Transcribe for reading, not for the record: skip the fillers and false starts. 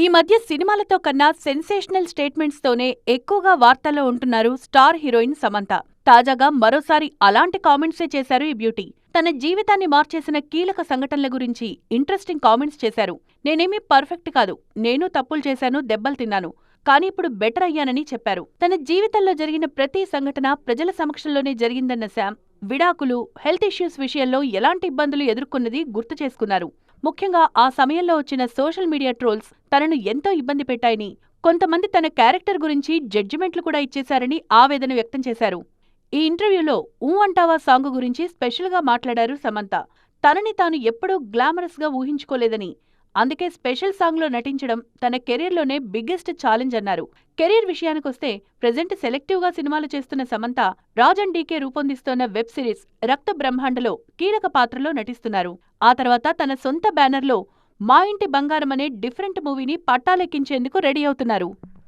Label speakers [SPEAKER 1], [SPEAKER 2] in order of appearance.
[SPEAKER 1] ఈ మధ్య సినిమాలతో కన్నా సెన్సేషనల్ స్టేట్మెంట్స్తోనే ఎక్కువగా వార్తల్లో ఉంటున్నారు స్టార్ హీరోయిన్ సమంత. తాజాగా మరోసారి అలాంటి కామెంట్సే చేశారు ఈ బ్యూటీ. తన జీవితాన్ని మార్చేసిన కీలక సంఘటనల గురించి ఇంట్రెస్టింగ్ కామెంట్స్ చేశారు. నేనేమీ పర్ఫెక్ట్ కాదు, నేను తప్పులు చేశాను, దెబ్బలు తిన్నాను, కానీ ఇప్పుడు బెటర్ అయ్యానని చెప్పారు. తన జీవితంలో జరిగిన ప్రతి సంఘటన ప్రజల సమక్షంలోనే జరిగిందన్న శామ్, విడాకులు, హెల్త్ ఇష్యూస్ విషయంలో ఎలాంటి ఇబ్బందులు ఎదుర్కొన్నది గుర్తు చేసుకున్నారు. ముఖ్యంగా ఆ సమయంలో వచ్చిన సోషల్ మీడియా ట్రోల్స్ తనను ఎంతో ఇబ్బంది పెట్టాయని, కొంతమంది తన క్యారెక్టర్ గురించి జడ్జిమెంట్లు కూడా ఇచ్చేశారని ఆవేదన వ్యక్తం చేశారు. ఈ ఇంటర్వ్యూలో ఊ అంటావా సాంగ్ గురించి స్పెషల్గా మాట్లాడారు సమంత. తనని తాను ఎప్పుడూ గ్లామరస్ గా ఊహించుకోలేదని, అందుకే స్పెషల్ సాంగ్లో నటించడం తన కెరీర్లోనే బిగ్గెస్ట్ ఛాలెంజ్ అన్నారు. కెరీర్ విషయానికొస్తే ప్రెజెంట్ సెలెక్టివ్గా సినిమాలు చేస్తున్న సమంత రాజ్ అండ్ డీకే రూపొందిస్తోన్న వెబ్ సిరీస్ రక్త బ్రహ్మాండలో కీలక పాత్రలో నటిస్తున్నారు. ఆ తర్వాత తన సొంత బ్యానర్లో మా ఇంటి బంగారం అనే డిఫరెంట్ మూవీని పట్టాలెక్కించేందుకు రెడీ అవుతున్నారు.